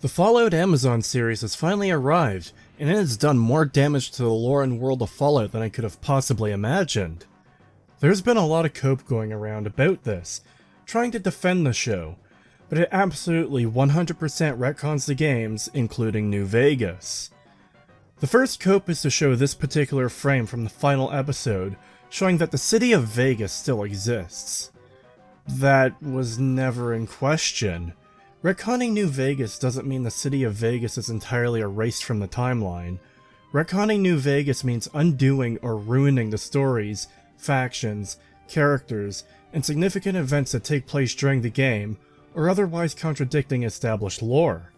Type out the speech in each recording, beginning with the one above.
The Fallout Amazon series has finally arrived, and it has done more damage to the lore and world of Fallout than I could have possibly imagined. There's been a lot of cope going around about this, trying to defend the show, but it absolutely 100% retcons the games, including New Vegas. The first cope is to show this particular frame from the final episode, showing that the city of Vegas still exists. That was never in question. Retconning New Vegas doesn't mean the city of Vegas is entirely erased from the timeline. Retconning New Vegas means undoing or ruining the stories, factions, characters, and significant events that take place during the game, or otherwise contradicting established lore.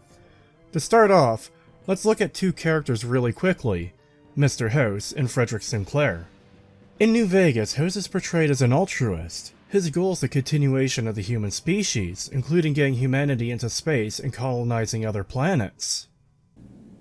To start off, let's look at two characters really quickly, Mr. House and Frederick Sinclair. In New Vegas, House is portrayed as an altruist. His goal is the continuation of the human species, including getting humanity into space and colonizing other planets.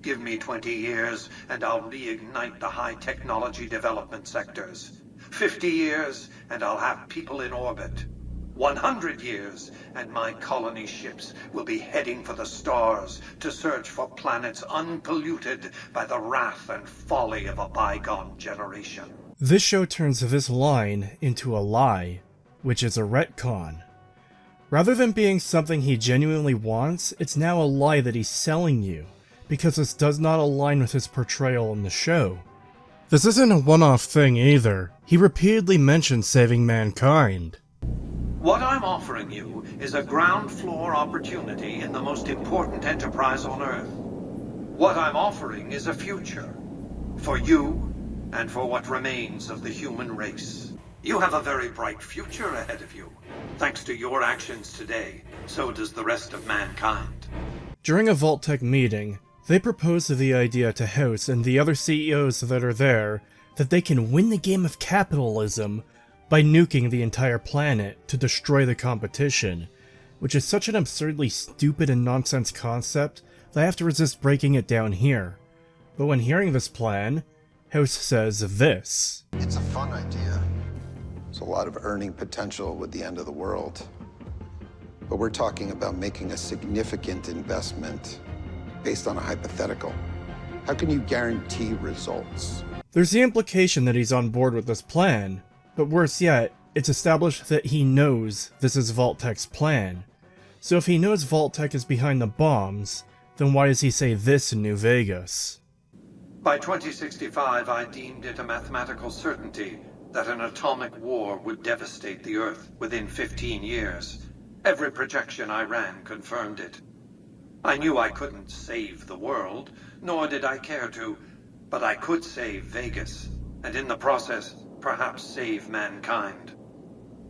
Give me 20 years, and I'll reignite the high technology development sectors. 50 years, and I'll have people in orbit. 100 years, and my colony ships will be heading for the stars to search for planets unpolluted by the wrath and folly of a bygone generation. This show turns this line into a lie, which is a retcon. Rather than being something he genuinely wants, it's now a lie that he's selling you, because this does not align with his portrayal in the show. This isn't a one-off thing either. He repeatedly mentions saving mankind. What I'm offering you is a ground floor opportunity in the most important enterprise on Earth. What I'm offering is a future. For you, and for what remains of the human race. You have a very bright future ahead of you. Thanks to your actions today, so does the rest of mankind. During a Vault-Tec meeting, they propose the idea to House and the other CEOs that are there that they can win the game of capitalism by nuking the entire planet to destroy the competition, which is such an absurdly stupid and nonsense concept that I have to resist breaking it down here. But when hearing this plan, House says this. It's a fun idea. There's a lot of earning potential with the end of the world. But we're talking about making a significant investment based on a hypothetical. How can you guarantee results? There's the implication that he's on board with this plan, but worse yet, it's established that he knows this is Vault-Tec's plan. So if he knows Vault-Tec is behind the bombs, then why does he say this in New Vegas? By 2065, I deemed it a mathematical certainty that an atomic war would devastate the Earth within 15 years. Every projection I ran confirmed it. I knew I couldn't save the world, nor did I care to, but I could save Vegas, and in the process, perhaps save mankind.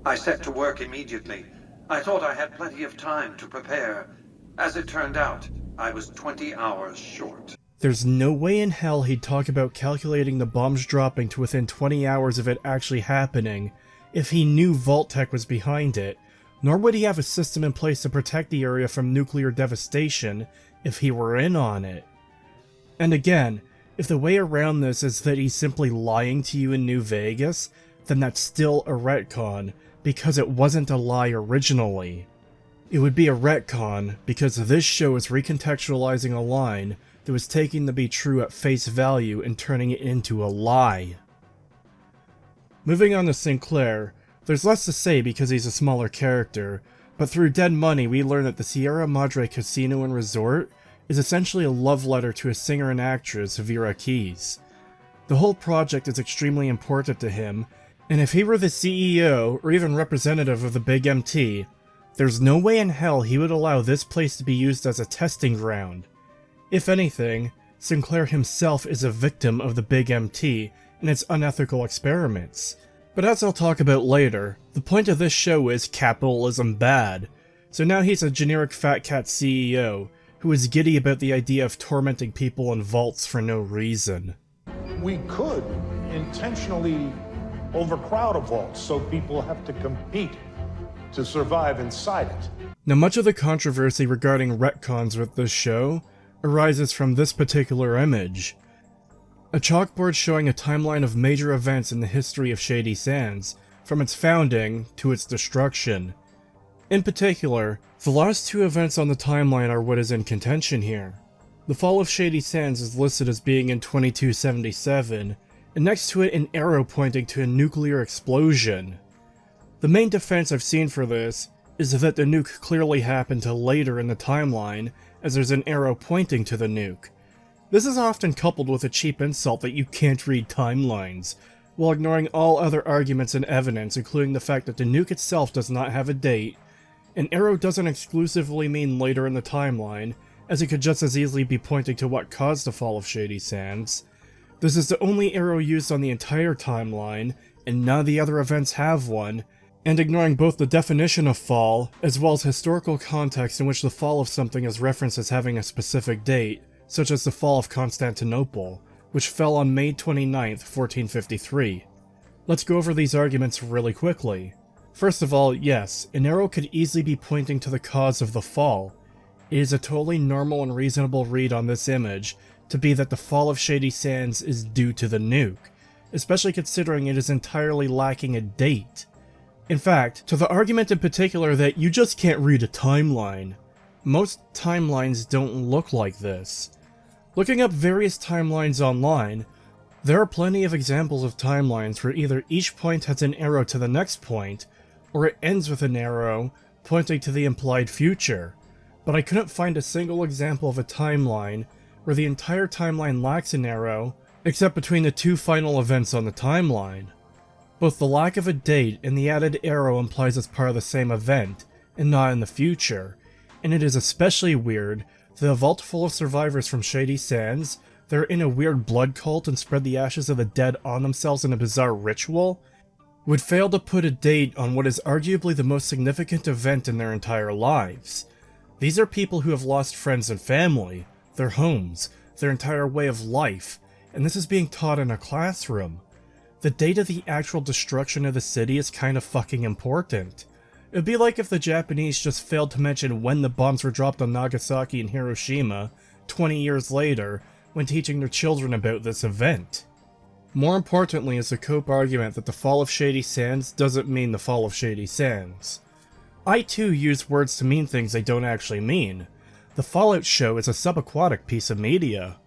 I set to work immediately. I thought I had plenty of time to prepare. As it turned out, I was 20 hours short. There's no way in hell he'd talk about calculating the bombs dropping to within 20 hours of it actually happening if he knew Vault-Tec was behind it, nor would he have a system in place to protect the area from nuclear devastation if he were in on it. And again, if the way around this is that he's simply lying to you in New Vegas, then that's still a retcon, because it wasn't a lie originally. It would be a retcon because this show is recontextualizing a line that was taken to be true at face value and turning it into a lie. Moving on to Sinclair, there's less to say because he's a smaller character, but through Dead Money we learn that the Sierra Madre Casino and Resort is essentially a love letter to a singer and actress, Vera Keys. The whole project is extremely important to him, and if he were the CEO or even representative of the Big MT, there's no way in hell he would allow this place to be used as a testing ground. If anything, Sinclair himself is a victim of the Big MT and its unethical experiments. But as I'll talk about later, the point of this show is capitalism bad, so now he's a generic fat cat CEO who is giddy about the idea of tormenting people in vaults for no reason. We could intentionally overcrowd a vault so people have to compete to survive inside it. Now much of the controversy regarding retcons with this show arises from this particular image. A chalkboard showing a timeline of major events in the history of Shady Sands, from its founding to its destruction. In particular, the last two events on the timeline are what is in contention here. The fall of Shady Sands is listed as being in 2277, and next to it an arrow pointing to a nuclear explosion. The main defense I've seen for this is that the nuke clearly happened till later in the timeline, as there's an arrow pointing to the nuke. This is often coupled with a cheap insult that you can't read timelines, while ignoring all other arguments and evidence, including the fact that the nuke itself does not have a date. An arrow doesn't exclusively mean later in the timeline, as it could just as easily be pointing to what caused the fall of Shady Sands. This is the only arrow used on the entire timeline, and none of the other events have one, and ignoring both the definition of fall, as well as historical context in which the fall of something is referenced as having a specific date, such as the fall of Constantinople, which fell on May 29th, 1453. Let's go over these arguments really quickly. First of all, yes, an arrow could easily be pointing to the cause of the fall. It is a totally normal and reasonable read on this image to be that the fall of Shady Sands is due to the nuke, especially considering it is entirely lacking a date. In fact, to the argument in particular that you just can't read a timeline, most timelines don't look like this. Looking up various timelines online, there are plenty of examples of timelines where either each point has an arrow to the next point, or it ends with an arrow pointing to the implied future, but I couldn't find a single example of a timeline where the entire timeline lacks an arrow, except between the two final events on the timeline. Both the lack of a date and the added arrow implies it's part of the same event, and not in the future, and it is especially weird that a vault full of survivors from Shady Sands, they're in a weird blood cult and spread the ashes of the dead on themselves in a bizarre ritual, would fail to put a date on what is arguably the most significant event in their entire lives. These are people who have lost friends and family, their homes, their entire way of life, and this is being taught in a classroom. The date of the actual destruction of the city is kind of fucking important. It would be like if the Japanese just failed to mention when the bombs were dropped on Nagasaki and Hiroshima 20 years later when teaching their children about this event. More importantly is the Cope argument that the fall of Shady Sands doesn't mean the fall of Shady Sands. I too use words to mean things they don't actually mean. The Fallout show is a subaquatic piece of media.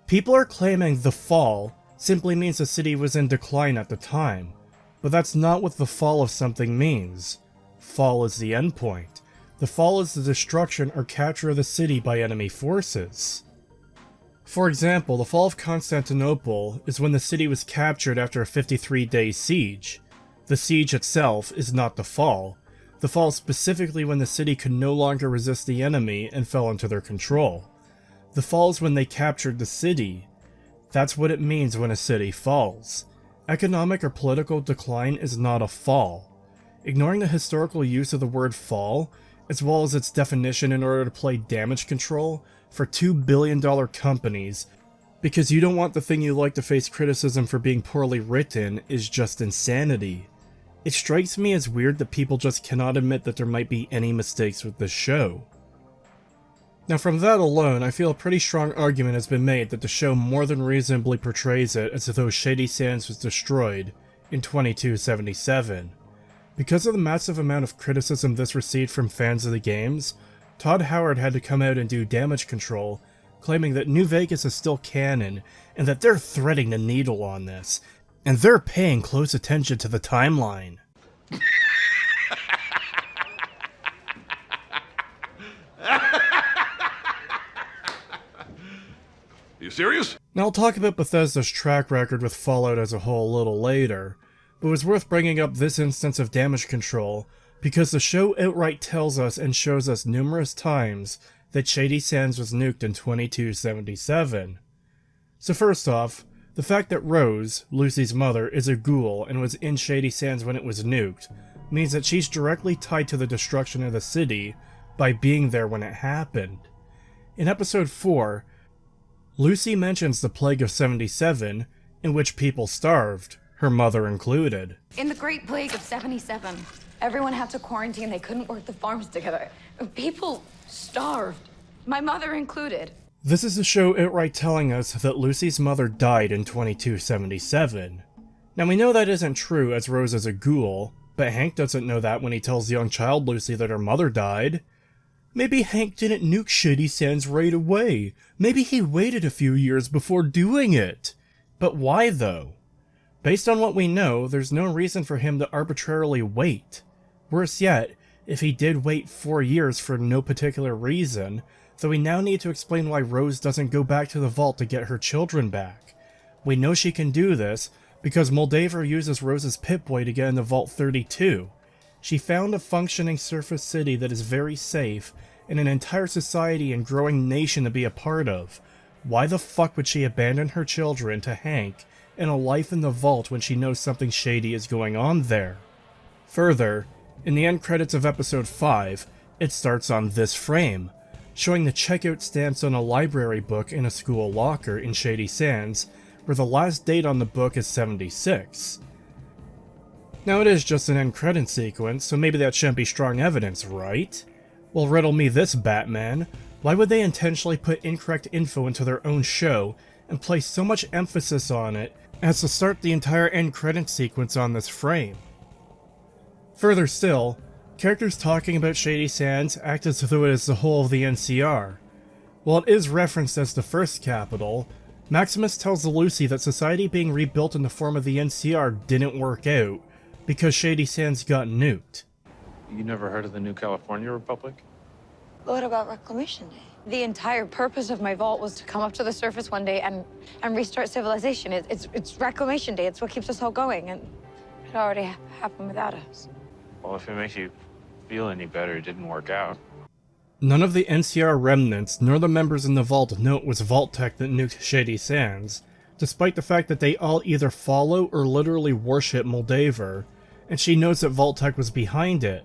People are claiming the fall simply means the city was in decline at the time, but that's not what the fall of something means. Fall is the endpoint. The fall is the destruction or capture of the city by enemy forces. For example, the fall of Constantinople is when the city was captured after a 53-day siege. The siege itself is not the fall. The fall is specifically when the city could no longer resist the enemy and fell into their control. The fall is when they captured the city. That's what it means when a city falls. Economic or political decline is not a fall. Ignoring the historical use of the word fall, as well as its definition in order to play damage control for $2 billion companies, because you don't want the thing you like to face criticism for being poorly written, is just insanity. It strikes me as weird that people just cannot admit that there might be any mistakes with this show. Now from that alone, I feel a pretty strong argument has been made that the show more than reasonably portrays it as though Shady Sands was destroyed in 2277. Because of the massive amount of criticism this received from fans of the games, Todd Howard had to come out and do damage control, claiming that New Vegas is still canon, and that they're threading the needle on this, and they're paying close attention to the timeline. You serious? Now I'll talk about Bethesda's track record with Fallout as a whole a little later, but it was worth bringing up this instance of damage control because the show outright tells us and shows us numerous times that Shady Sands was nuked in 2277. So first off, the fact that Rose, Lucy's mother, is a ghoul and was in Shady Sands when it was nuked means that she's directly tied to the destruction of the city by being there when it happened. In episode 4, Lucy mentions the Plague of 77, in which people starved, her mother included. In the Great Plague of 77, everyone had to quarantine. They couldn't work the farms together. People starved, my mother included. This is the show outright telling us that Lucy's mother died in 2277. Now we know that isn't true as Rose is a ghoul, but Hank doesn't know that when he tells young child Lucy that her mother died. Maybe Hank didn't nuke Shady Sands right away. Maybe he waited a few years before doing it. But why though? Based on what we know, there's no reason for him to arbitrarily wait. Worse yet, if he did wait 4 years for no particular reason, then we now need to explain why Rose doesn't go back to the vault to get her children back. We know she can do this because Moldaver uses Rose's Pip-Boy to get into Vault 32. She found a functioning surface city that is very safe, and an entire society and growing nation to be a part of. Why the fuck would she abandon her children to Hank and a life in the vault when she knows something shady is going on there? Further, in the end credits of episode 5, it starts on this frame, showing the checkout stamps on a library book in a school locker in Shady Sands, where the last date on the book is 76. Now it is just an end credit sequence, so maybe that shouldn't be strong evidence, right? Well, riddle me this, Batman. Why would they intentionally put incorrect info into their own show and place so much emphasis on it as to start the entire end credit sequence on this frame? Further still, characters talking about Shady Sands act as though it is the whole of the NCR. While it is referenced as the first capital, Maximus tells Lucy that society being rebuilt in the form of the NCR didn't work out, because Shady Sands got nuked. You never heard of the New California Republic? What about Reclamation Day? The entire purpose of my vault was to come up to the surface one day and restart civilization. It's Reclamation Day. It's what keeps us all going, and it already happened without us. Well, if it makes you feel any better, it didn't work out. None of the NCR remnants, nor the members in the vault know it was Vault-Tec that nuked Shady Sands, despite the fact that they all either follow or literally worship Moldaver, and she knows that Vault-Tec was behind it.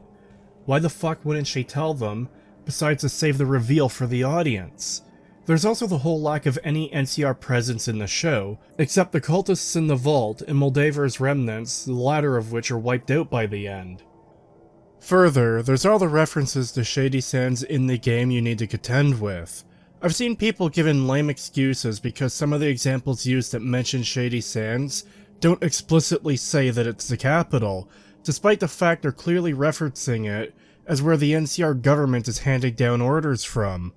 Why the fuck wouldn't she tell them, besides to save the reveal for the audience? There's also the whole lack of any NCR presence in the show, except the cultists in the vault and Moldaver's remnants, the latter of which are wiped out by the end. Further, there's all the references to Shady Sands in the game you need to contend with. I've seen people given lame excuses because some of the examples used that mention Shady Sands don't explicitly say that it's the capital, despite the fact they're clearly referencing it as where the NCR government is handing down orders from.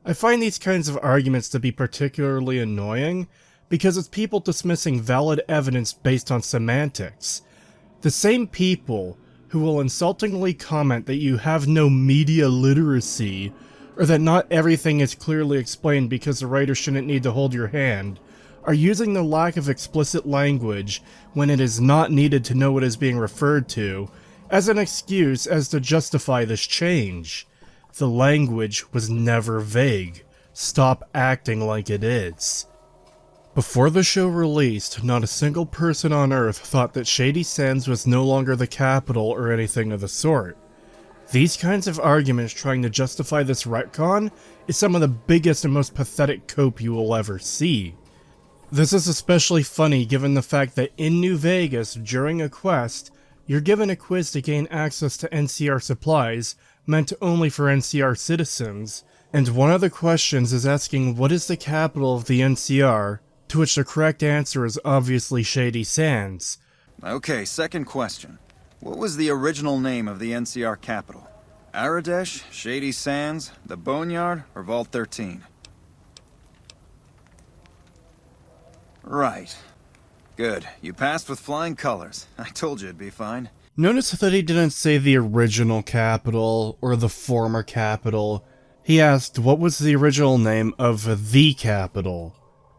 I find these kinds of arguments to be particularly annoying because it's people dismissing valid evidence based on semantics. The same people who will insultingly comment that you have no media literacy, or that not everything is clearly explained because the writer shouldn't need to hold your hand, are using the lack of explicit language when it is not needed to know what is being referred to as an excuse as to justify this change. The language was never vague. Stop acting like it is. Before the show released, not a single person on Earth thought that Shady Sands was no longer the capital or anything of the sort. These kinds of arguments trying to justify this retcon is some of the biggest and most pathetic cope you will ever see. This is especially funny given the fact that in New Vegas, during a quest, you're given a quiz to gain access to NCR supplies meant only for NCR citizens, and one of the questions is asking what is the capital of the NCR, to which the correct answer is obviously Shady Sands. Okay, second question. What was the original name of the NCR capital? Aradesh, Shady Sands, the Boneyard, or Vault 13? Right. Good. You passed with flying colors. I told you it'd be fine. Notice that he didn't say the original capital or the former capital. He asked what was the original name of the capital,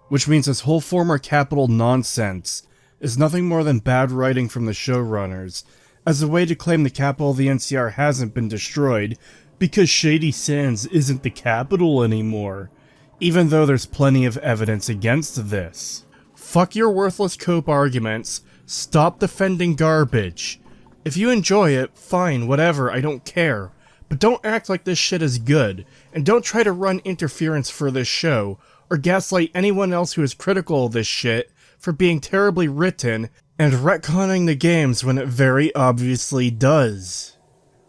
which means this whole former capital nonsense is nothing more than bad writing from the showrunners, as a way to claim the capital of the NCR hasn't been destroyed because Shady Sands isn't the capital anymore, even though there's plenty of evidence against this. Fuck your worthless cope arguments, stop defending garbage. If you enjoy it, fine, whatever, I don't care. But don't act like this shit is good, and don't try to run interference for this show, or gaslight anyone else who is critical of this shit for being terribly written and retconning the games when it very obviously does.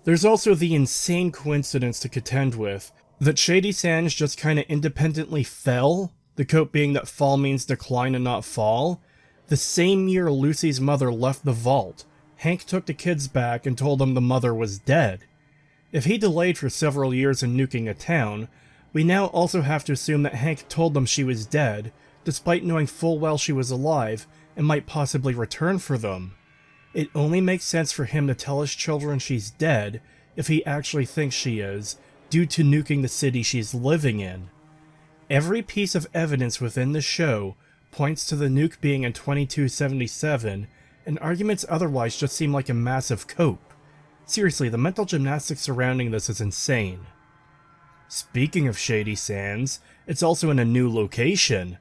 There's also the insane coincidence to contend with that Shady Sands just kinda independently fell, the quote being that fall means decline and not fall, the same year Lucy's mother left the vault, Hank took the kids back and told them the mother was dead. If he delayed for several years in nuking a town, we now also have to assume that Hank told them she was dead, despite knowing full well she was alive and might possibly return for them. It only makes sense for him to tell his children she's dead if he actually thinks she is, due to nuking the city she's living in. Every piece of evidence within the show points to the nuke being in 2277, and arguments otherwise just seem like a massive cope. Seriously, the mental gymnastics surrounding this is insane. Speaking of Shady Sands, it's also in a new location.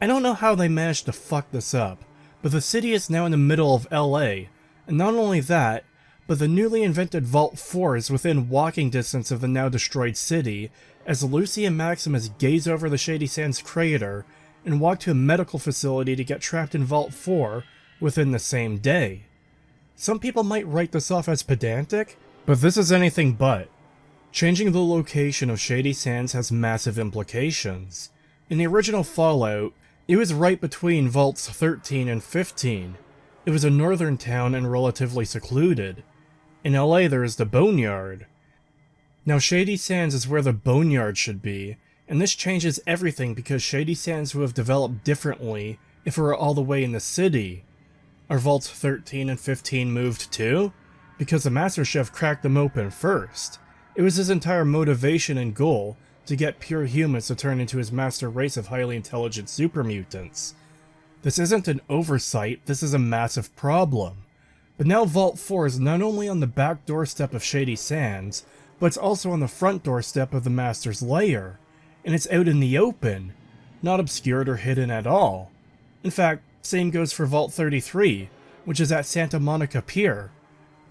I don't know how they managed to fuck this up, but the city is now in the middle of LA, and not only that, but the newly invented Vault 4 is within walking distance of the now destroyed city, as Lucy and Maximus gaze over the Shady Sands crater and walk to a medical facility to get trapped in Vault 4 within the same day. Some people might write this off as pedantic, but this is anything but. Changing the location of Shady Sands has massive implications. In the original Fallout, it was right between Vaults 13 and 15. It was a northern town and relatively secluded. In LA there is the Boneyard. Now Shady Sands is where the Boneyard should be, and this changes everything because Shady Sands would have developed differently if it were all the way in the city. Are Vaults 13 and 15 moved too? Because the Master Chef cracked them open first. It was his entire motivation and goal to get pure humans to turn into his master race of highly intelligent super mutants. This isn't an oversight, this is a massive problem. But now Vault 4 is not only on the back doorstep of Shady Sands, but it's also on the front doorstep of the Master's lair. And it's out in the open, not obscured or hidden at all. In fact, same goes for Vault 33, which is at Santa Monica Pier.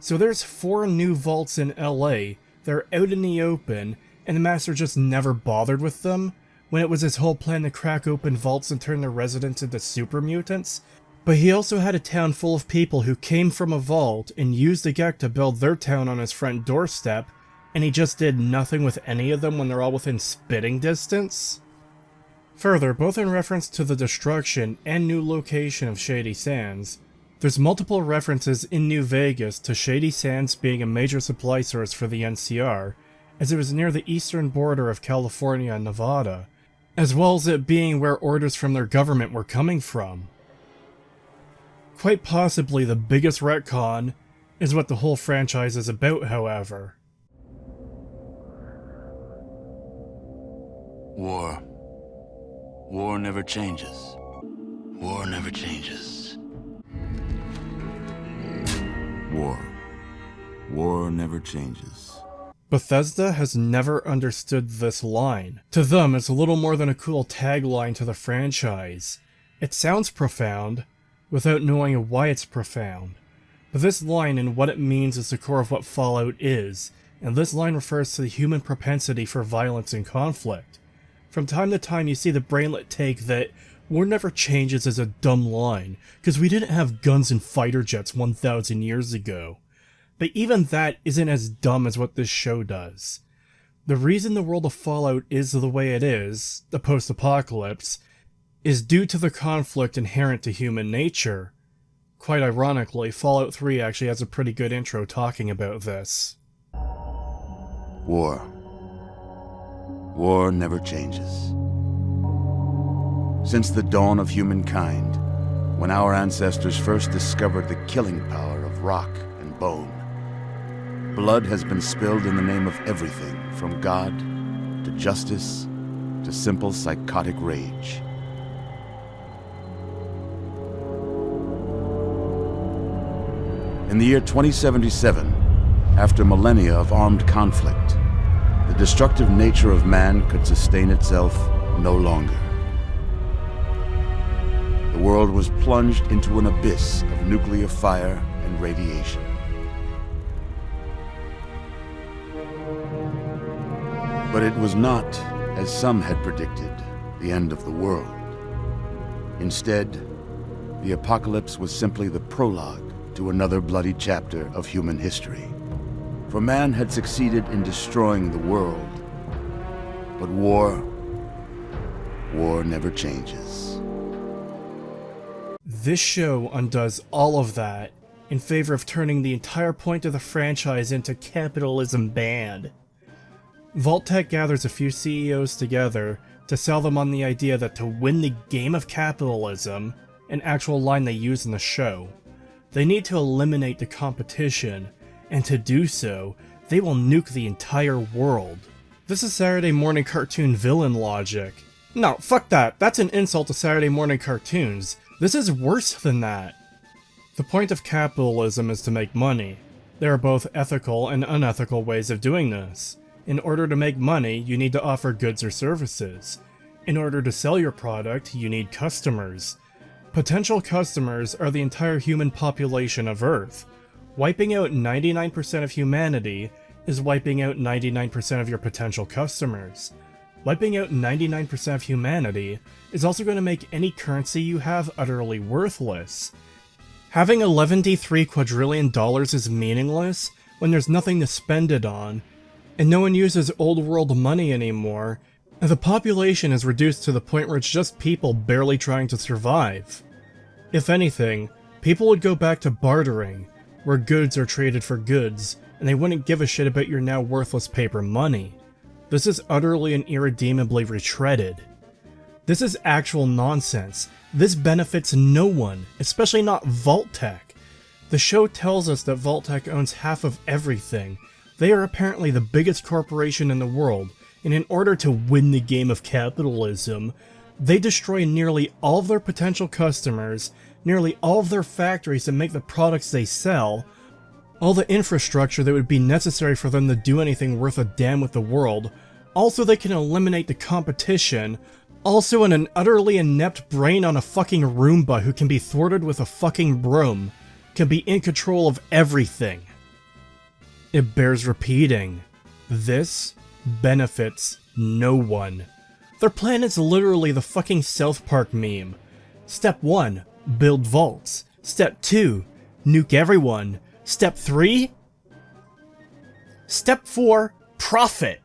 So there's 4 new vaults in LA that are out in the open, and the Master just never bothered with them, when it was his whole plan to crack open vaults and turn their residents into super mutants. But he also had a town full of people who came from a vault and used the Gek to build their town on his front doorstep, and he just did nothing with any of them when they're all within spitting distance? Further, both in reference to the destruction and new location of Shady Sands, there's multiple references in New Vegas to Shady Sands being a major supply source for the NCR, as it was near the eastern border of California and Nevada, as well as it being where orders from their government were coming from. Quite possibly the biggest retcon is what the whole franchise is about, however. War. War never changes. War never changes. War. War never changes. Bethesda has never understood this line. To them, it's a little more than a cool tagline to the franchise. It sounds profound, without knowing why it's profound. But this line and what it means is the core of what Fallout is, and this line refers to the human propensity for violence and conflict. From time to time you see the brainlet take that war never changes as a dumb line, because we didn't have guns and fighter jets 1,000 years ago. But even that isn't as dumb as what this show does. The reason the world of Fallout is the way it is, the post-apocalypse, is due to the conflict inherent to human nature. Quite ironically, Fallout 3 actually has a pretty good intro talking about this. War. War never changes. Since the dawn of humankind, when our ancestors first discovered the killing power of rock and bone, blood has been spilled in the name of everything from God to justice to simple psychotic rage. In the year 2077, after millennia of armed conflict, the destructive nature of man could sustain itself no longer. The world was plunged into an abyss of nuclear fire and radiation. But it was not, as some had predicted, the end of the world. Instead, the apocalypse was simply the prologue to another bloody chapter of human history. For man had succeeded in destroying the world, but war never changes. This show undoes all of that in favor of turning the entire point of the franchise into capitalism bad. Vault-Tec gathers a few CEOs together to sell them on the idea that to win the game of capitalism, an actual line they use in the show, they need to eliminate the competition, and to do so, they will nuke the entire world. This is Saturday morning cartoon villain logic. No, fuck that. That's an insult to Saturday morning cartoons. This is worse than that. The point of capitalism is to make money. There are both ethical and unethical ways of doing this. In order to make money, you need to offer goods or services. In order to sell your product, you need customers. Potential customers are the entire human population of Earth. Wiping out 99% of humanity is wiping out 99% of your potential customers. Wiping out 99% of humanity is also going to make any currency you have utterly worthless. Having $11.3 quadrillion is meaningless when there's nothing to spend it on, and no one uses old world money anymore, and the population is reduced to the point where it's just people barely trying to survive. If anything, people would go back to bartering, where goods are traded for goods, and they wouldn't give a shit about your now worthless paper money. This is utterly and irredeemably retreaded. This is actual nonsense. This benefits no one, especially not Vault-Tec. The show tells us that Vault-Tec owns half of everything. They are apparently the biggest corporation in the world, and in order to win the game of capitalism, they destroy nearly all of their potential customers, nearly all of their factories that make the products they sell, all the infrastructure that would be necessary for them to do anything worth a damn with the world. Also, they can eliminate the competition. Also, an utterly inept brain on a fucking Roomba who can be thwarted with a fucking broom can be in control of everything. It bears repeating. This benefits no one. Their plan is literally the fucking South Park meme. Step 1, build vaults. Step 2, nuke everyone. Step 3? Step 4, profit.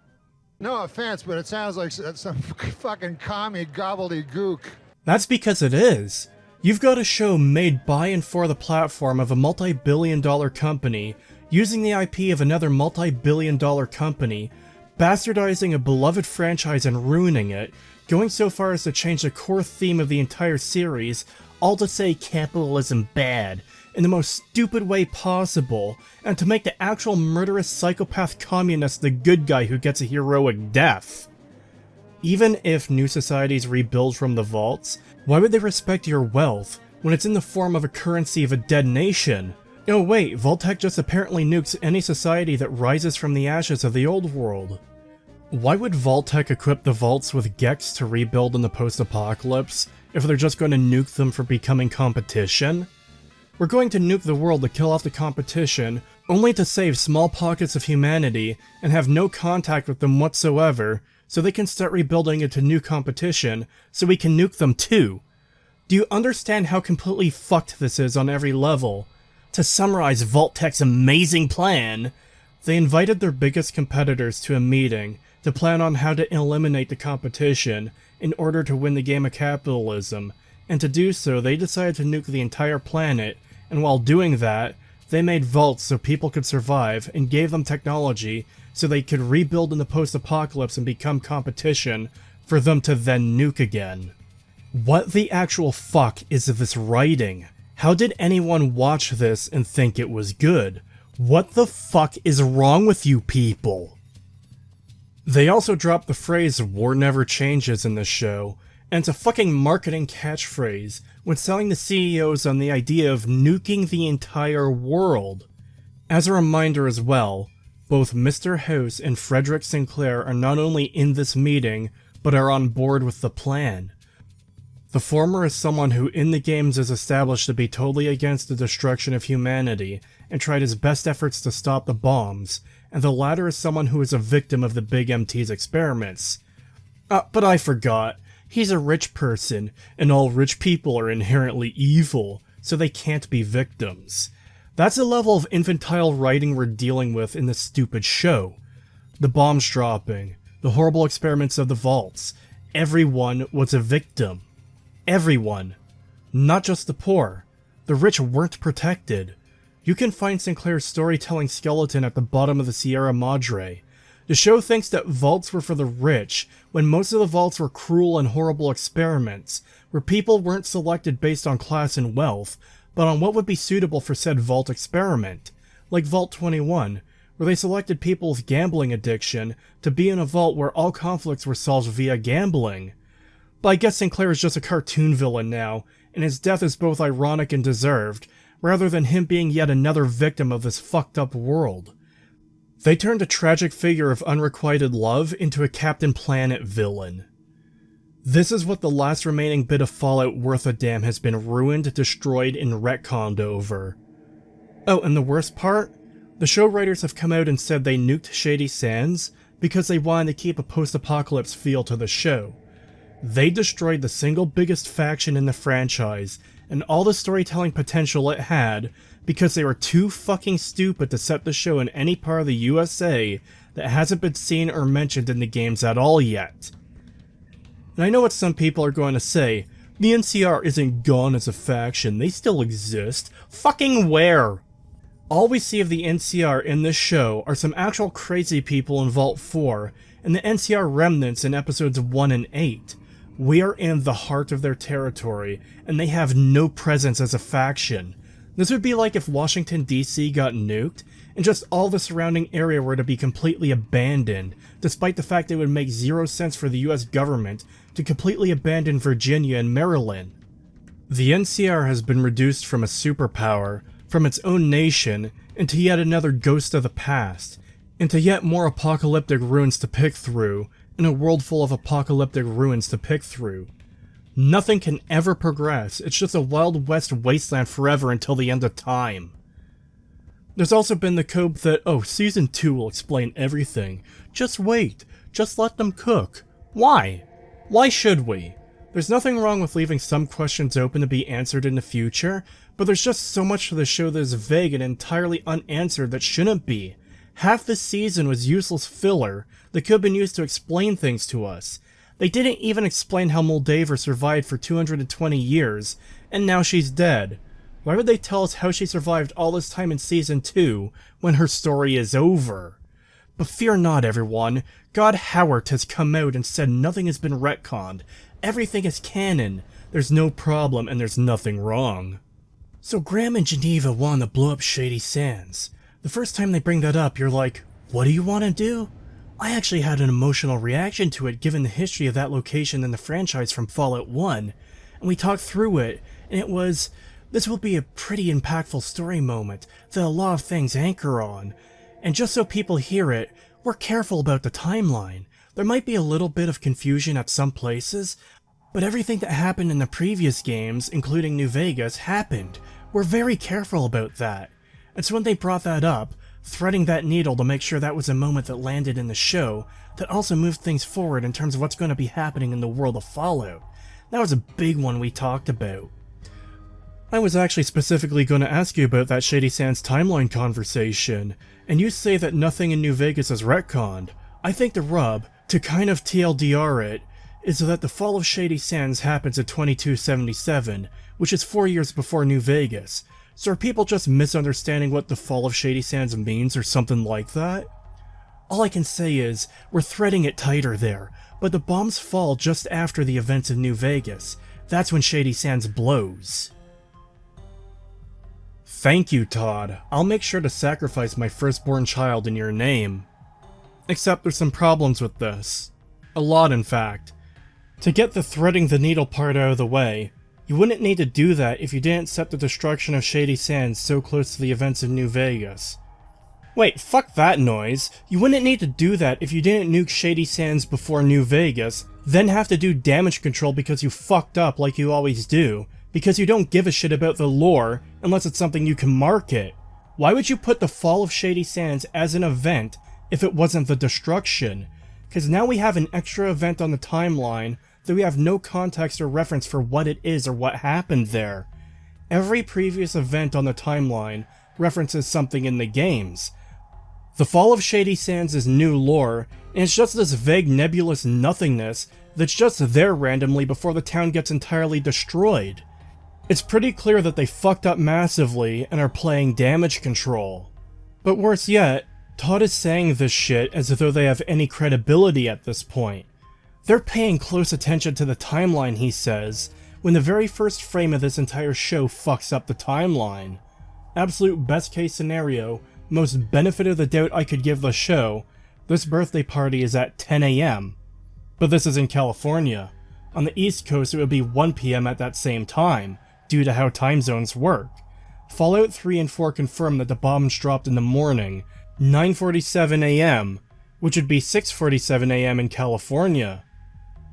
No offense, but it sounds like some fucking commie gobbledygook. That's because it is. You've got a show made by and for the platform of a multi-billion-dollar company, using the IP of another multi-billion-dollar company, bastardizing a beloved franchise and ruining it, going so far as to change the core theme of the entire series, all to say capitalism bad, in the most stupid way possible, and to make the actual murderous psychopath communist the good guy who gets a heroic death. Even if new societies rebuild from the vaults, why would they respect your wealth when it's in the form of a currency of a dead nation? Oh wait, Vault-Tec just apparently nukes any society that rises from the ashes of the old world. Why would Vault-Tec equip the vaults with Gex to rebuild in the post-apocalypse, if they're just going to nuke them for becoming competition? We're going to nuke the world to kill off the competition, only to save small pockets of humanity and have no contact with them whatsoever, so they can start rebuilding into new competition, so we can nuke them too. Do you understand how completely fucked this is on every level? To summarize Vault-Tec's amazing plan, they invited their biggest competitors to a meeting to plan on how to eliminate the competition in order to win the game of capitalism, and to do so they decided to nuke the entire planet, and while doing that, they made vaults so people could survive and gave them technology so they could rebuild in the post-apocalypse and become competition for them to then nuke again. What the actual fuck is this writing? How did anyone watch this and think it was good? What the fuck is wrong with you people? They also dropped the phrase "war never changes" in this show, and it's a fucking marketing catchphrase when selling the CEOs on the idea of nuking the entire world. As a reminder as well, both Mr. House and Frederick Sinclair are not only in this meeting, but are on board with the plan. The former is someone who in the games is established to be totally against the destruction of humanity and tried his best efforts to stop the bombs, and the latter is someone who is a victim of the Big MT's experiments. But I forgot. He's a rich person, and all rich people are inherently evil, so they can't be victims. That's the level of infantile writing we're dealing with in this stupid show. The bombs dropping, the horrible experiments of the vaults, everyone was a victim. Everyone. Not just the poor. The rich weren't protected. You can find Sinclair's storytelling skeleton at the bottom of the Sierra Madre. The show thinks that vaults were for the rich, when most of the vaults were cruel and horrible experiments, where people weren't selected based on class and wealth, but on what would be suitable for said vault experiment, like Vault 21, where they selected people with gambling addiction to be in a vault where all conflicts were solved via gambling. But I guess Sinclair is just a cartoon villain now, and his death is both ironic and deserved, rather than him being yet another victim of this fucked up world. They turned a tragic figure of unrequited love into a Captain Planet villain. This is what the last remaining bit of Fallout worth a damn has been ruined, destroyed, and retconned over. Oh, and the worst part? The show writers have come out and said they nuked Shady Sands because they wanted to keep a post-apocalypse feel to the show. They destroyed the single biggest faction in the franchise and all the storytelling potential it had because they were too fucking stupid to set the show in any part of the USA that hasn't been seen or mentioned in the games at all yet. And I know what some people are going to say, the NCR isn't gone as a faction, they still exist. Fucking where? All we see of the NCR in this show are some actual crazy people in Vault 4, and the NCR remnants in episodes 1 and 8. We are in the heart of their territory, and they have no presence as a faction. This would be like if Washington DC got nuked, and just all the surrounding area were to be completely abandoned, despite the fact it would make zero sense for the US government to completely abandon Virginia and Maryland. The NCR has been reduced from a superpower, from its own nation, into yet another ghost of the past, into yet more apocalyptic ruins to pick through, in a world full of apocalyptic ruins to pick through. Nothing can ever progress, it's just a Wild West wasteland forever until the end of time. There's also been the cope that, oh, Season 2 will explain everything. Just wait. Just let them cook. Why? Why should we? There's nothing wrong with leaving some questions open to be answered in the future, but there's just so much to the show that is vague and entirely unanswered that shouldn't be. Half the season was useless filler that could have been used to explain things to us. They didn't even explain how Moldaver survived for 220 years, and now she's dead. Why would they tell us how she survived all this time in Season 2 when her story is over? But fear not, everyone. Todd Howard has come out and said nothing has been retconned. Everything is canon. There's no problem and there's nothing wrong. So Graham and Geneva wanted to blow up Shady Sands. The first time they bring that up, you're like, what do you want to do? I actually had an emotional reaction to it given the history of that location in the franchise from Fallout 1, and we talked through it, and it was, this will be a pretty impactful story moment that a lot of things anchor on, and just so people hear it, we're careful about the timeline. There might be a little bit of confusion at some places, but everything that happened in the previous games, including New Vegas, happened. We're very careful about that. And so when they brought that up, threading that needle to make sure that was a moment that landed in the show, that also moved things forward in terms of what's going to be happening in the world of Fallout. That was a big one we talked about. I was actually specifically going to ask you about that Shady Sands timeline conversation, and you say that nothing in New Vegas is retconned. I think the rub, to kind of TLDR it, is that the fall of Shady Sands happens in 2277, which is 4 years before New Vegas. So are people just misunderstanding what the fall of Shady Sands means or something like that? All I can say is, we're threading it tighter there, but the bombs fall just after the events of New Vegas. That's when Shady Sands blows. Thank you, Todd. I'll make sure to sacrifice my firstborn child in your name. Except there's some problems with this. A lot, in fact. To get the threading the needle part out of the way, you wouldn't need to do that if you didn't set the destruction of Shady Sands so close to the events of New Vegas. Wait, fuck that noise. You wouldn't need to do that if you didn't nuke Shady Sands before New Vegas, then have to do damage control because you fucked up like you always do, because you don't give a shit about the lore unless it's something you can market. Why would you put the fall of Shady Sands as an event if it wasn't the destruction? Because now we have an extra event on the timeline that we have no context or reference for what it is or what happened there. Every previous event on the timeline references something in the games. The fall of Shady Sands is new lore, and it's just this vague nebulous nothingness that's just there randomly before the town gets entirely destroyed. It's pretty clear that they fucked up massively and are playing damage control. But worse yet, Todd is saying this shit as though they have any credibility at this point. They're paying close attention to the timeline, he says, when the very first frame of this entire show fucks up the timeline. Absolute best case scenario, most benefit of the doubt I could give the show, this birthday party is at 10 AM. But this is in California. On the East Coast it would be 1 PM at that same time, due to how time zones work. Fallout 3 and 4 confirm that the bombs dropped in the morning, 9:47 AM, which would be 6:47 AM in California.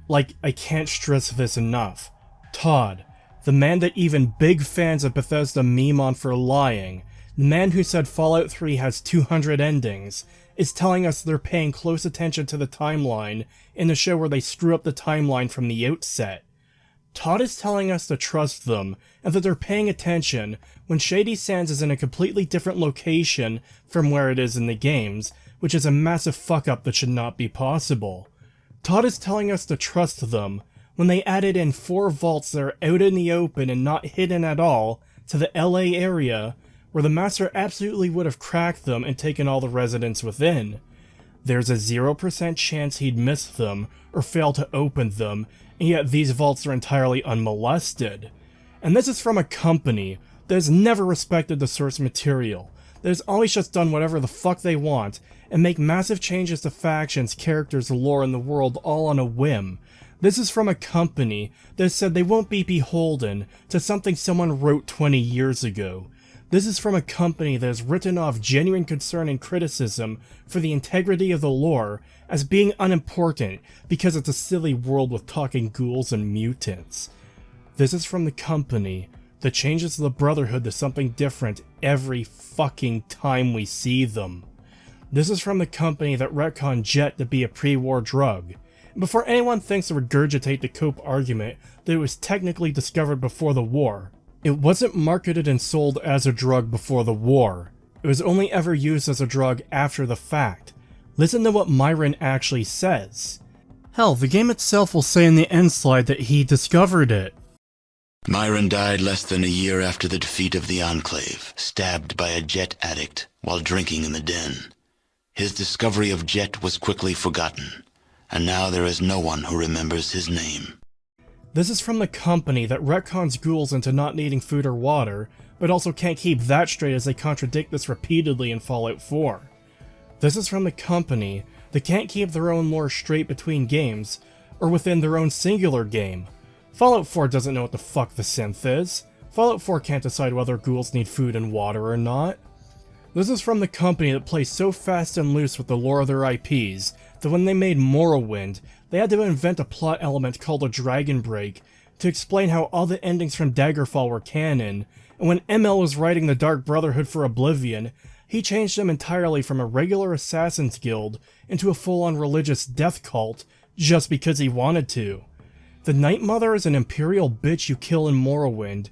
Like, I can't stress this enough. Todd, the man that even big fans of Bethesda meme on for lying, the man who said Fallout 3 has 200 endings, is telling us they're paying close attention to the timeline in the show where they screw up the timeline from the outset. Todd is telling us to trust them, and that they're paying attention when Shady Sands is in a completely different location from where it is in the games, which is a massive fuck up that should not be possible. Todd is telling us to trust them when they added in 4 vaults that are out in the open and not hidden at all to the LA area, where the Master absolutely would have cracked them and taken all the residents within. There's a 0% chance he'd miss them or fail to open them, and yet these vaults are entirely unmolested. And this is from a company that has never respected the source material, that has always just done whatever the fuck they want, and make massive changes to factions, characters, lore, and the world all on a whim. This is from a company that said they won't be beholden to something someone wrote 20 years ago. This is from a company that has written off genuine concern and criticism for the integrity of the lore as being unimportant because it's a silly world with talking ghouls and mutants. This is from the company that changes the Brotherhood to something different every fucking time we see them. This is from the company that retconned Jet to be a pre-war drug. And before anyone thinks to regurgitate the Cope argument that it was technically discovered before the war, it wasn't marketed and sold as a drug before the war. It was only ever used as a drug after the fact. Listen to what Myron actually says. Hell, the game itself will say in the end slide that he discovered it. Myron died less than a year after the defeat of the Enclave, stabbed by a Jet addict while drinking in the den. His discovery of Jet was quickly forgotten, and now there is no one who remembers his name. This is from the company that retcons ghouls into not needing food or water, but also can't keep that straight as they contradict this repeatedly in Fallout 4. This is from the company that can't keep their own lore straight between games, or within their own singular game. Fallout 4 doesn't know what the fuck the synth is. Fallout 4 can't decide whether ghouls need food and water or not. This is from the company that plays so fast and loose with the lore of their IPs that when they made Morrowind, they had to invent a plot element called a Dragon Break to explain how all the endings from Daggerfall were canon, and when Emil was writing the Dark Brotherhood for Oblivion, he changed them entirely from a regular assassin's guild into a full-on religious death cult just because he wanted to. The Night Mother is an imperial bitch you kill in Morrowind,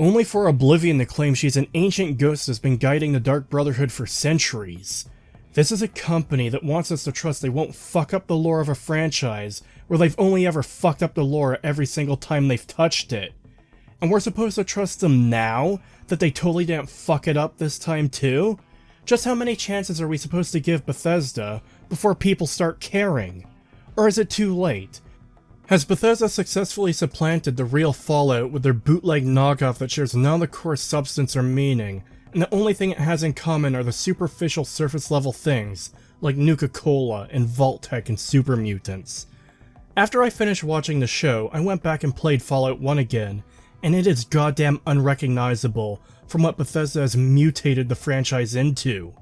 only for Oblivion to claim she's an ancient ghost that's been guiding the Dark Brotherhood for centuries. This is a company that wants us to trust they won't fuck up the lore of a franchise where they've only ever fucked up the lore every single time they've touched it. And we're supposed to trust them now that they totally didn't fuck it up this time too? Just how many chances are we supposed to give Bethesda before people start caring? Or is it too late? Has Bethesda successfully supplanted the real Fallout with their bootleg knockoff that shares none of the core substance or meaning, and the only thing it has in common are the superficial surface level things, like Nuka-Cola and Vault-Tec and Super Mutants? After I finished watching the show, I went back and played Fallout 1 again, and it is goddamn unrecognizable from what Bethesda has mutated the franchise into.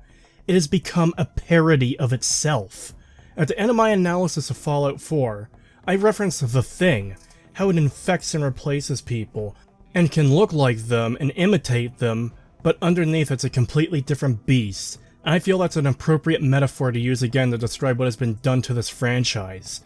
It has become a parody of itself. At the end of my analysis of Fallout 4, I referenced The Thing, how it infects and replaces people, and can look like them and imitate them, but underneath it's a completely different beast, and I feel that's an appropriate metaphor to use again to describe what has been done to this franchise.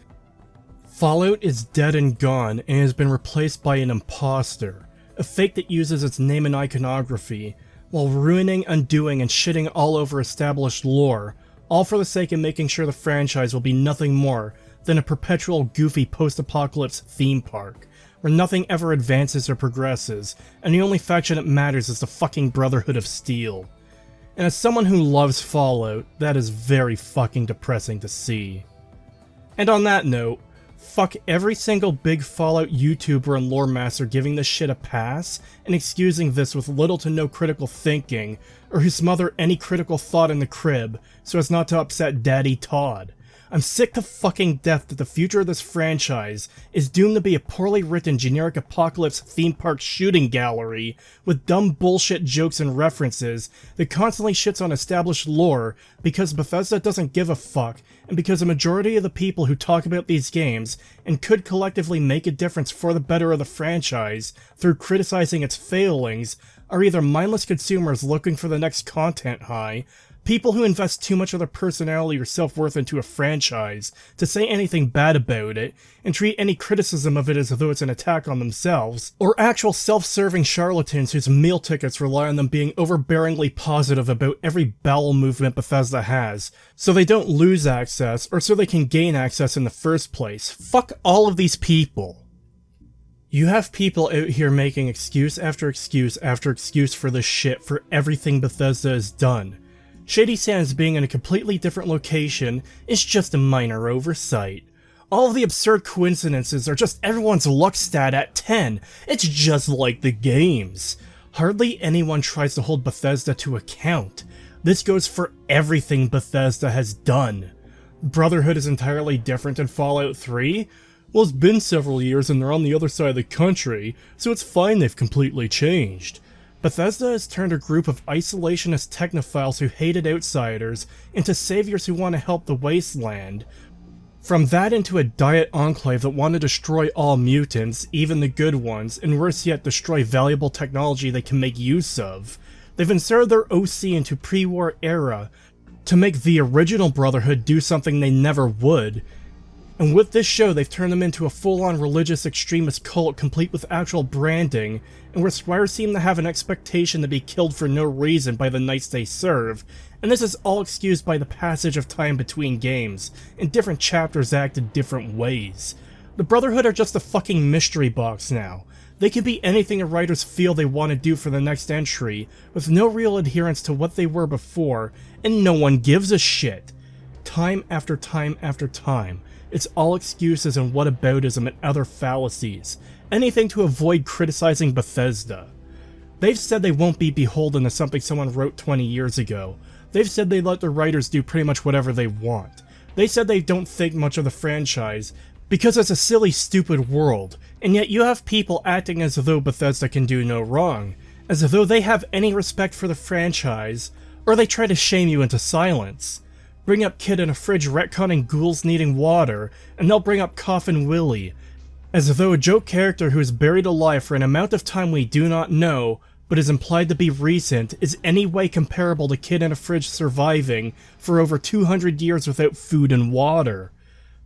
Fallout is dead and gone, and has been replaced by an imposter, a fake that uses its name and iconography, while ruining, undoing, and shitting all over established lore, all for the sake of making sure the franchise will be nothing more than a perpetual goofy post-apocalypse theme park, where nothing ever advances or progresses, and the only faction that matters is the fucking Brotherhood of Steel. And as someone who loves Fallout, that is very fucking depressing to see. And on that note, fuck every single big Fallout YouTuber and lore master giving this shit a pass and excusing this with little to no critical thinking, or who smother any critical thought in the crib so as not to upset Daddy Todd. I'm sick to fucking death that the future of this franchise is doomed to be a poorly written generic apocalypse theme park shooting gallery with dumb bullshit jokes and references that constantly shits on established lore because Bethesda doesn't give a fuck, and because a majority of the people who talk about these games and could collectively make a difference for the better of the franchise through criticizing its failings are either mindless consumers looking for the next content high, people who invest too much of their personality or self-worth into a franchise to say anything bad about it, and treat any criticism of it as though it's an attack on themselves, or actual self-serving charlatans whose meal tickets rely on them being overbearingly positive about every bowel movement Bethesda has, so they don't lose access, or so they can gain access in the first place. Fuck all of these people. You have people out here making excuse after excuse after excuse for this shit for everything Bethesda has done. Shady Sands being in a completely different location is just a minor oversight. All of the absurd coincidences are just everyone's luck stat at 10. It's just like the games. Hardly anyone tries to hold Bethesda to account. This goes for everything Bethesda has done. Brotherhood is entirely different in Fallout 3? Well, it's been several years and they're on the other side of the country, so it's fine they've completely changed. Bethesda has turned a group of isolationist technophiles who hated outsiders into saviors who want to help the wasteland. From that into a diet enclave that want to destroy all mutants, even the good ones, and worse yet destroy valuable technology they can make use of. They've inserted their OC into pre-war era to make the original Brotherhood do something they never would. And with this show, they've turned them into a full-on religious extremist cult complete with actual branding, and where squires seem to have an expectation to be killed for no reason by the knights they serve, and this is all excused by the passage of time between games, and different chapters act in different ways. The Brotherhood are just a fucking mystery box now. They can be anything the writers feel they want to do for the next entry, with no real adherence to what they were before, and no one gives a shit. Time after time after time. It's all excuses and whataboutism and other fallacies. Anything to avoid criticizing Bethesda. They've said they won't be beholden to something someone wrote 20 years ago. They've said they let the writers do pretty much whatever they want. They said they don't think much of the franchise because it's a silly, stupid world, and yet you have people acting as though Bethesda can do no wrong, as though they have any respect for the franchise, or they try to shame you into silence. Bring up Kid in a Fridge retconning ghouls needing water, and they'll bring up Coffin Willie, as though a joke character who is buried alive for an amount of time we do not know, but is implied to be recent, is any way comparable to Kid in a Fridge surviving for over 200 years without food and water.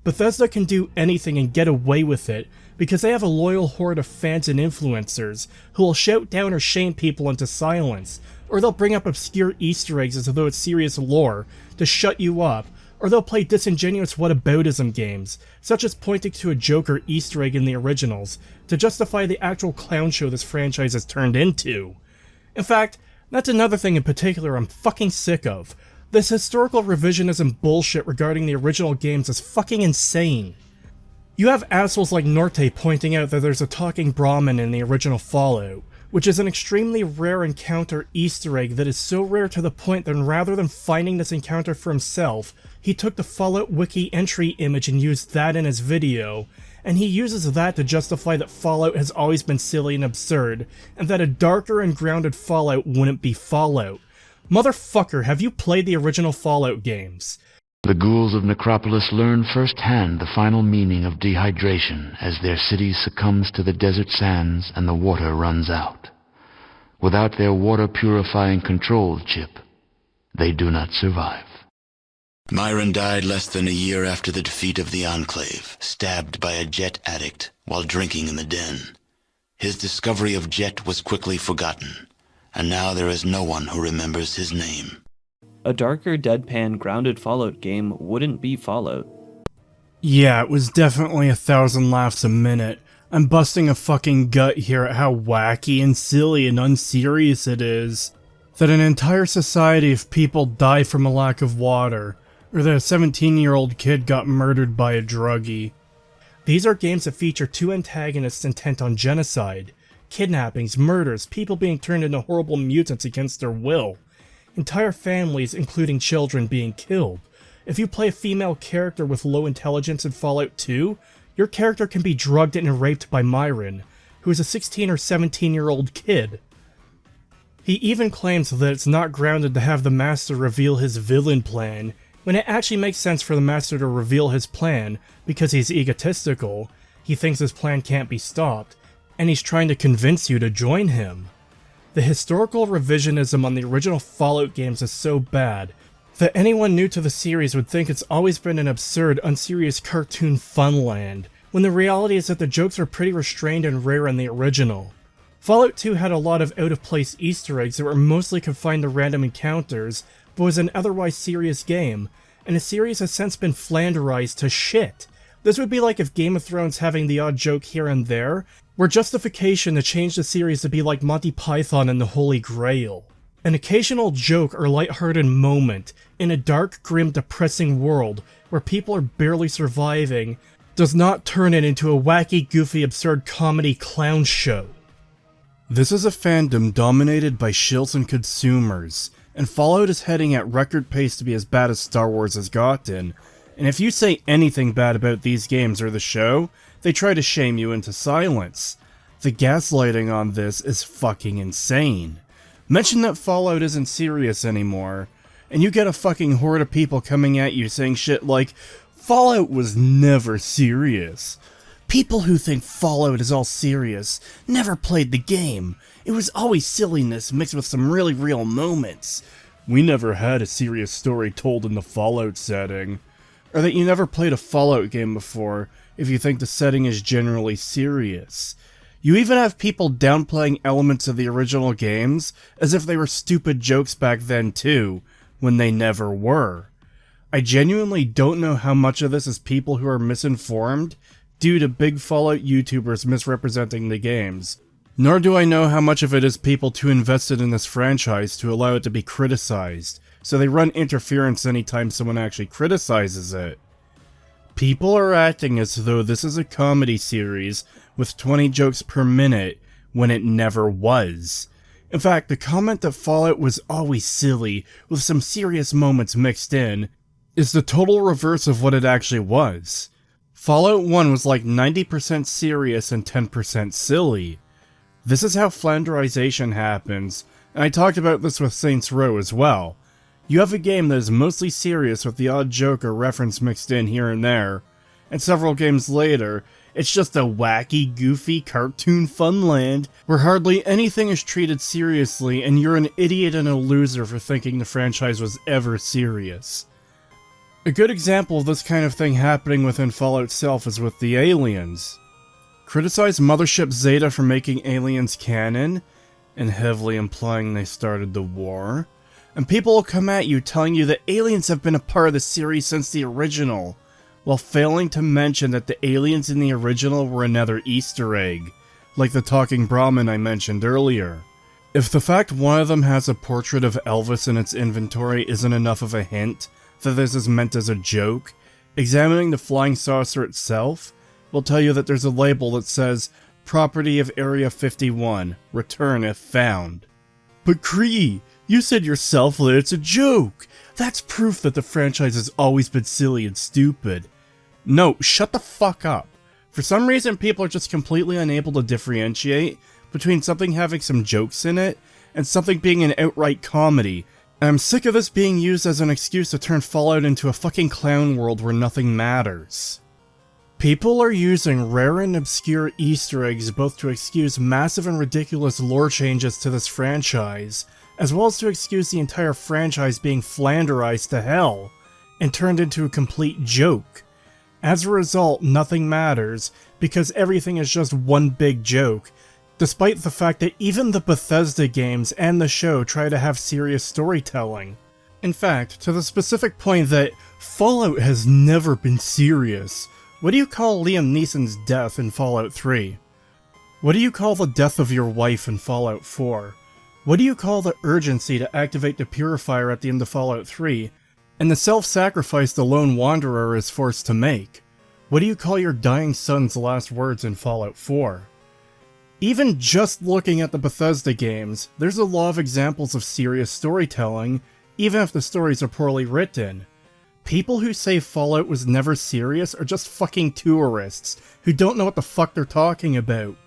Bethesda can do anything and get away with it, because they have a loyal horde of fans and influencers who will shout down or shame people into silence, or they'll bring up obscure Easter eggs as though it's serious lore to shut you up, or they'll play disingenuous whataboutism games, such as pointing to a joke or Easter egg in the originals, to justify the actual clown show this franchise has turned into. In fact, that's another thing in particular I'm fucking sick of. This historical revisionism bullshit regarding the original games is fucking insane. You have assholes like Norte pointing out that there's a talking Brahmin in the original Fallout, which is an extremely rare encounter Easter egg that is so rare to the point that rather than finding this encounter for himself, he took the Fallout Wiki entry image and used that in his video, and he uses that to justify that Fallout has always been silly and absurd, and that a darker and grounded Fallout wouldn't be Fallout. Motherfucker, have you played the original Fallout games? The ghouls of Necropolis learn firsthand the final meaning of dehydration as their city succumbs to the desert sands and the water runs out. Without their water-purifying control chip, they do not survive. Myron died less than a year after the defeat of the Enclave, stabbed by a Jet addict while drinking in the den. His discovery of Jet was quickly forgotten, and now there is no one who remembers his name. A darker, deadpan, grounded Fallout game wouldn't be Fallout. Yeah, it was definitely 1,000 laughs a minute. I'm busting a fucking gut here at how wacky and silly and unserious it is that an entire society of people die from a lack of water, or that a 17-year-old kid got murdered by a druggie. These are games that feature two antagonists intent on genocide, kidnappings, murders, people being turned into horrible mutants against their will, entire families, including children, being killed. If you play a female character with low intelligence in Fallout 2, your character can be drugged and raped by Myron, who is a 16 or 17-year-old kid. He even claims that it's not grounded to have the Master reveal his villain plan, when it actually makes sense for the Master to reveal his plan because he's egotistical, he thinks his plan can't be stopped, and he's trying to convince you to join him. The historical revisionism on the original Fallout games is so bad that anyone new to the series would think it's always been an absurd, unserious cartoon funland, when the reality is that the jokes are pretty restrained and rare in the original. Fallout 2 had a lot of out-of-place Easter eggs that were mostly confined to random encounters, but was an otherwise serious game, and the series has since been flanderized to shit. This would be like if Game of Thrones having the odd joke here and there were justification to change the series to be like Monty Python and the Holy Grail. An occasional joke or lighthearted moment in a dark, grim, depressing world where people are barely surviving does not turn it into a wacky, goofy, absurd comedy clown show. This is a fandom dominated by shills and consumers, and Fallout is heading at record pace to be as bad as Star Wars has gotten, and if you say anything bad about these games or the show, they try to shame you into silence. The gaslighting on this is fucking insane. Mention that Fallout isn't serious anymore, and you get a fucking horde of people coming at you saying shit like, Fallout was never serious. People who think Fallout is all serious never played the game. It was always silliness mixed with some really real moments. We never had a serious story told in the Fallout setting. Or that you never played a Fallout game before if you think the setting is generally serious. You even have people downplaying elements of the original games as if they were stupid jokes back then too, when they never were. I genuinely don't know how much of this is people who are misinformed due to big Fallout YouTubers misrepresenting the games, nor do I know how much of it is people too invested in this franchise to allow it to be criticized, so they run interference anytime someone actually criticizes it. People are acting as though this is a comedy series with 20 jokes per minute when it never was. In fact, the comment that Fallout was always silly with some serious moments mixed in is the total reverse of what it actually was. Fallout 1 was like 90% serious and 10% silly. This is how flanderization happens, and I talked about this with Saints Row as well. You have a game that is mostly serious with the odd joke or reference mixed in here and there, and several games later, it's just a wacky, goofy, cartoon funland where hardly anything is treated seriously and you're an idiot and a loser for thinking the franchise was ever serious. A good example of this kind of thing happening within Fallout itself is with the aliens. Criticize Mothership Zeta for making aliens canon, and heavily implying they started the war, and people will come at you telling you that aliens have been a part of the series since the original, while failing to mention that the aliens in the original were another Easter egg, like the talking Brahmin I mentioned earlier. If the fact one of them has a portrait of Elvis in its inventory isn't enough of a hint that this is meant as a joke, examining the flying saucer itself will tell you that there's a label that says, Property of Area 51, return if found. But Cree, you said yourself that it's a joke! That's proof that the franchise has always been silly and stupid. No, shut the fuck up. For some reason people are just completely unable to differentiate between something having some jokes in it and something being an outright comedy, and I'm sick of this being used as an excuse to turn Fallout into a fucking clown world where nothing matters. People are using rare and obscure Easter eggs both to excuse massive and ridiculous lore changes to this franchise, as well as to excuse the entire franchise being flanderized to hell, and turned into a complete joke. As a result, nothing matters, because everything is just one big joke, despite the fact that even the Bethesda games and the show try to have serious storytelling. In fact, to the specific point that Fallout has never been serious, What do you call Liam Neeson's death in Fallout 3? What do you call the death of your wife in Fallout 4? What do you call the urgency to activate the purifier at the end of Fallout 3, and the self-sacrifice the lone wanderer is forced to make? What do you call your dying son's last words in Fallout 4? Even just looking at the Bethesda games, there's a lot of examples of serious storytelling, even if the stories are poorly written. People who say Fallout was never serious are just fucking tourists who don't know what the fuck they're talking about.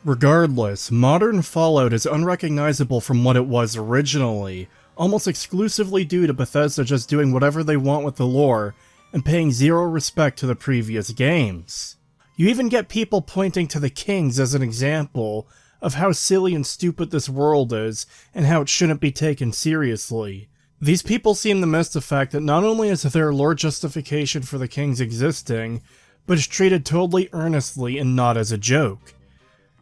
Regardless, modern Fallout is unrecognizable from what it was originally, almost exclusively due to Bethesda just doing whatever they want with the lore and paying zero respect to the previous games. You even get people pointing to the Kings as an example of how silly and stupid this world is and how it shouldn't be taken seriously. These people seem to miss the fact that not only is there lore justification for the Kings existing, but is treated totally earnestly and not as a joke.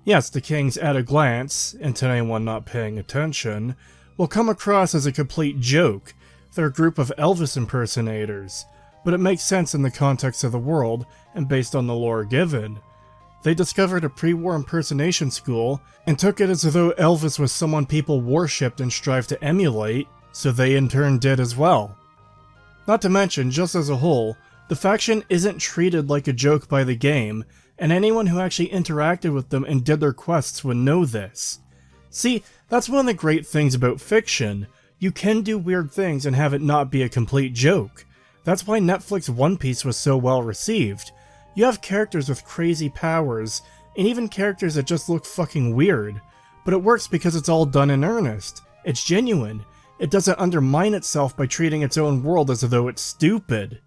Yes, the Kings at a glance, and to anyone not paying attention, will come across as a complete joke. They're a group of Elvis impersonators, but it makes sense in the context of the world and based on the lore given. They discovered a pre-war impersonation school and took it as though Elvis was someone people worshipped and strived to emulate, so they in turn did as well. Not to mention, just as a whole, the faction isn't treated like a joke by the game, and anyone who actually interacted with them and did their quests would know this. See, that's one of the great things about fiction. You can do weird things and have it not be a complete joke. That's why Netflix One Piece was so well received. You have characters with crazy powers, and even characters that just look fucking weird. But it works because it's all done in earnest. It's genuine. It doesn't undermine itself by treating its own world as though it's stupid.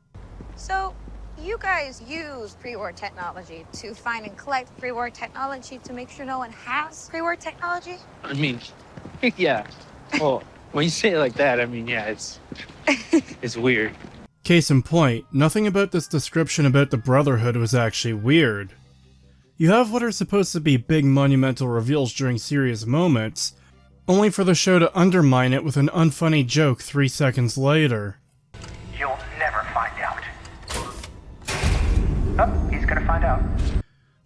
So, you guys use pre-war technology to find and collect pre-war technology to make sure no one has pre-war technology? I mean, yeah. Well, when you say it like that, I mean, yeah, it's weird. Case in point, nothing about this description about the Brotherhood was actually weird. You have what are supposed to be big monumental reveals during serious moments, only for the show to undermine it with an unfunny joke 3 seconds later. You'll never find out. Oh, he's gonna find out.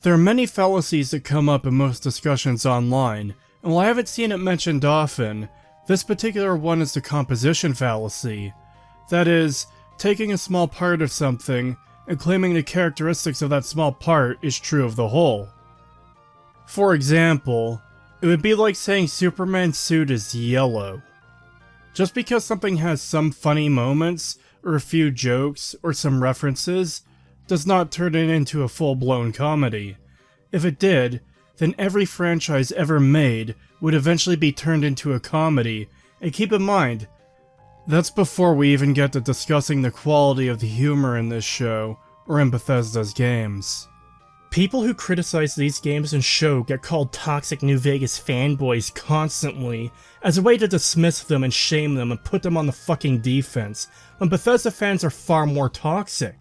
There are many fallacies that come up in most discussions online, and while I haven't seen it mentioned often, this particular one is the composition fallacy. That is, taking a small part of something and claiming the characteristics of that small part is true of the whole. For example, it would be like saying Superman's suit is yellow. Just because something has some funny moments, or a few jokes, or some references, does not turn it into a full-blown comedy. If it did, then every franchise ever made would eventually be turned into a comedy, and keep in mind, that's before we even get to discussing the quality of the humor in this show, or in Bethesda's games. People who criticize these games and show get called toxic New Vegas fanboys constantly, as a way to dismiss them and shame them and put them on the fucking defense, when Bethesda fans are far more toxic.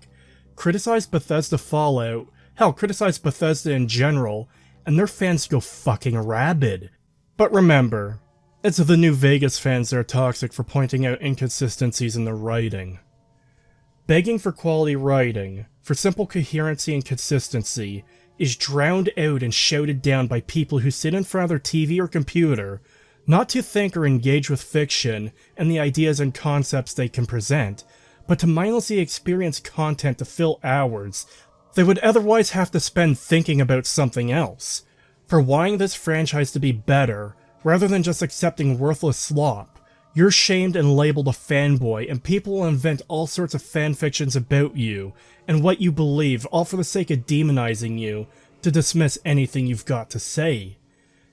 Criticize Bethesda Fallout, hell, criticize Bethesda in general, and their fans go fucking rabid. But remember, it's the New Vegas fans that are toxic for pointing out inconsistencies in the writing. Begging for quality writing, for simple coherency and consistency, is drowned out and shouted down by people who sit in front of their TV or computer, not to think or engage with fiction and the ideas and concepts they can present, but to mindlessly experience content to fill hours they would otherwise have to spend thinking about something else. For wanting this franchise to be better, rather than just accepting worthless slop, you're shamed and labeled a fanboy, and people will invent all sorts of fanfictions about you and what you believe, all for the sake of demonizing you, to dismiss anything you've got to say.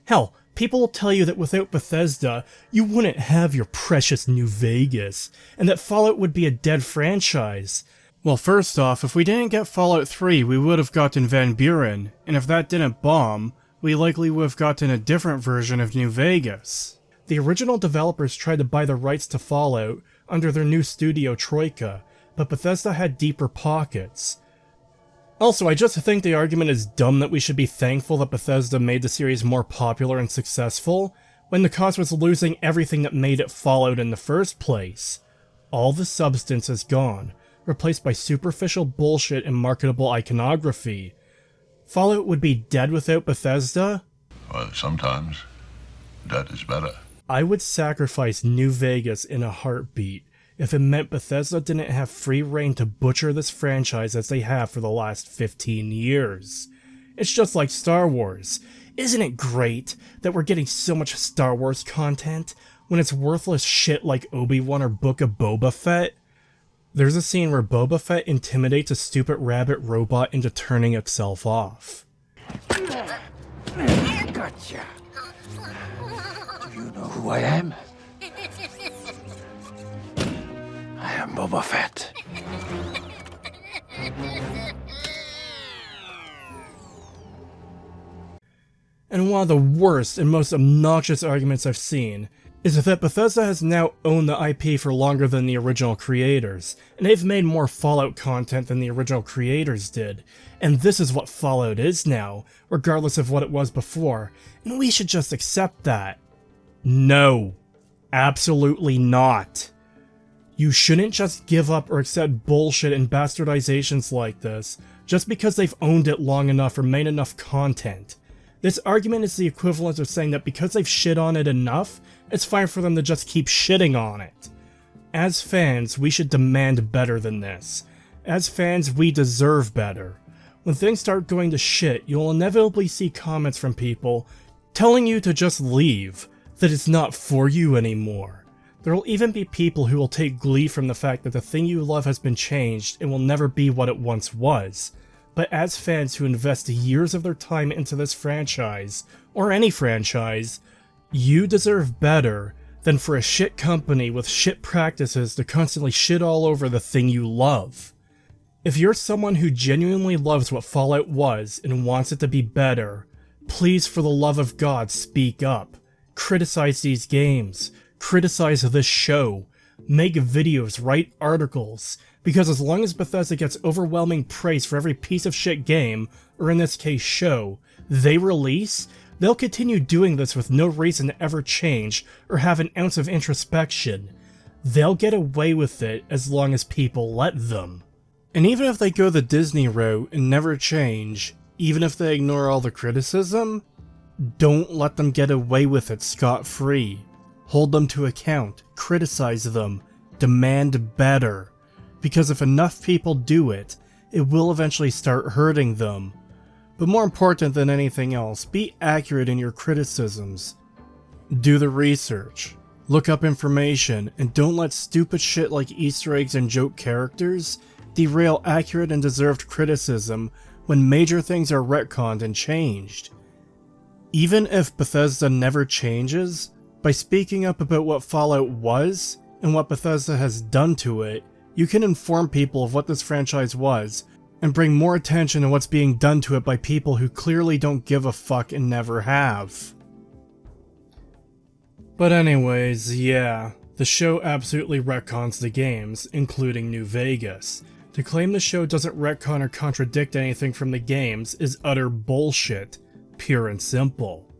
Hell, people will tell you that without Bethesda, you wouldn't have your precious New Vegas, and that Fallout would be a dead franchise. Well, first off, if we didn't get Fallout 3, we would have gotten Van Buren, and if that didn't bomb, we likely would have gotten a different version of New Vegas. The original developers tried to buy the rights to Fallout under their new studio Troika, but Bethesda had deeper pockets. Also, I just think the argument is dumb that we should be thankful that Bethesda made the series more popular and successful, when the cost was losing everything that made it Fallout in the first place. All the substance is gone. replaced by superficial bullshit and marketable iconography. Fallout would be dead without Bethesda? Well, sometimes that is better. I would sacrifice New Vegas in a heartbeat if it meant Bethesda didn't have free reign to butcher this franchise as they have for the last 15 years. It's just like Star Wars. Isn't it great that we're getting so much Star Wars content when it's worthless shit like Obi-Wan or Book of Boba Fett? There's a scene where Boba Fett intimidates a stupid rabbit robot into turning itself off. Gotcha. Do you know who I am? I am Boba Fett. And one of the worst and most obnoxious arguments I've seen is that Bethesda has now owned the IP for longer than the original creators, and they've made more Fallout content than the original creators did, and this is what Fallout is now, regardless of what it was before, and we should just accept that. No. Absolutely not. You shouldn't just give up or accept bullshit and bastardizations like this just because they've owned it long enough or made enough content. This argument is the equivalent of saying that because they've shit on it enough, it's fine for them to just keep shitting on it. As fans, we should demand better than this. As fans, we deserve better. When things start going to shit, you'll inevitably see comments from people telling you to just leave, that it's not for you anymore. There will even be people who will take glee from the fact that the thing you love has been changed and will never be what it once was. But as fans who invest years of their time into this franchise, or any franchise, you deserve better than for a shit company with shit practices to constantly shit all over the thing you love. If you're someone who genuinely loves what Fallout was and wants it to be better, please for the love of God speak up. Criticize these games. Criticize this show. Make videos, write articles. Because as long as Bethesda gets overwhelming praise for every piece of shit game, or in this case show, they release, they'll continue doing this with no reason to ever change or have an ounce of introspection. They'll get away with it as long as people let them. And even if they go the Disney route and never change, even if they ignore all the criticism, don't let them get away with it scot-free. Hold them to account, criticize them, demand better. Because if enough people do it, it will eventually start hurting them. But more important than anything else, be accurate in your criticisms. Do the research. Look up information, and don't let stupid shit like Easter eggs and joke characters derail accurate and deserved criticism when major things are retconned and changed. Even if Bethesda never changes, by speaking up about what Fallout was and what Bethesda has done to it, you can inform people of what this franchise was, and bring more attention to what's being done to it by people who clearly don't give a fuck and never have. But anyways, yeah, the show absolutely retcons the games, including New Vegas. To claim the show doesn't retcon or contradict anything from the games is utter bullshit, pure and simple.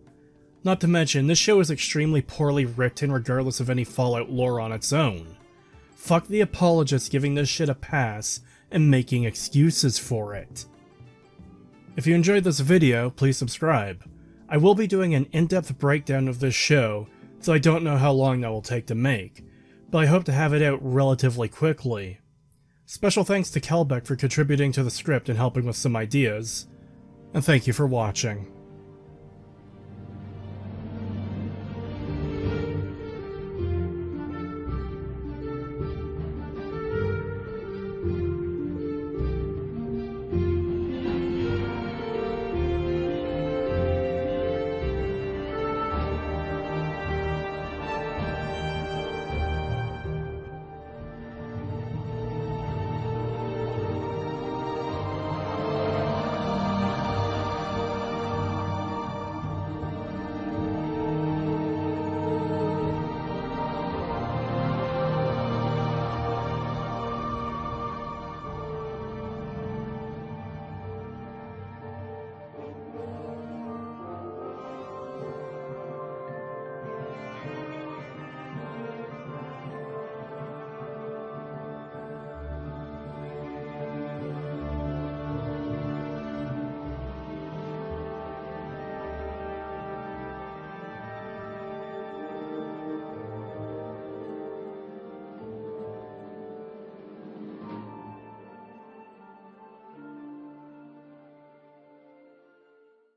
Not to mention, this show is extremely poorly written regardless of any Fallout lore on its own. Fuck the apologists giving this shit a pass and making excuses for it. If you enjoyed this video, please subscribe. I will be doing an in-depth breakdown of this show, so I don't know how long that will take to make, but I hope to have it out relatively quickly. Special thanks to Kelbeck for contributing to the script and helping with some ideas, and thank you for watching.